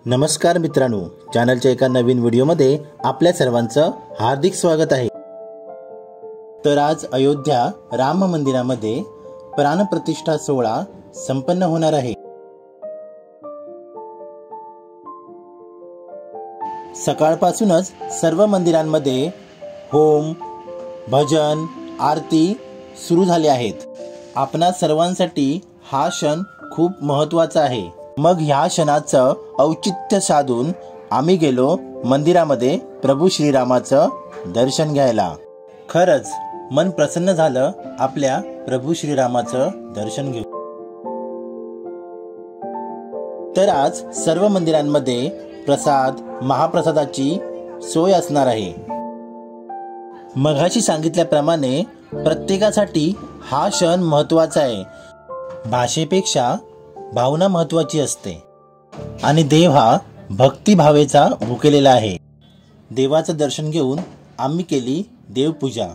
नमस्कार मित्रांनो, चॅनलच्या एका नवीन व्हिडिओमध्ये आपल्या सर्वांचं हार्दिक स्वागत आहे। तर आज अयोध्या राम मंदिरामध्ये प्राणप्रतिष्ठा सोहळा संपन्न होणार आहे। सकाळपासूनच सर्व मंदिरांमध्ये होम, भजन, आरती सुरू झाले आहेत। आपणा सर्वांसाठी हा क्षण खूप महत्त्वाचा आहे। मग ह्या क्षणाचं औचित्य साधून आम्ही गेलो मंदिरामध्ये प्रभू श्रीरामाचं दर्शन घ्यायला। खरंच मन प्रसन्न झालं आपल्या प्रभू श्रीरामाचं दर्शन घेऊन। तर आज सर्व मंदिरांमध्ये प्रसाद, महाप्रसादाची सोय असणार आहे। मघाशी सांगितल्याप्रमाणे प्रत्येकासाठी हा क्षण महत्त्वाचा आहे। भाषेपेक्षा भावना महत्त्वाची असते आणि देव हा भक्तिभावेचा भुकेलेला आहे। देवाचं दर्शन घेऊन आम्ही केली देवपूजा।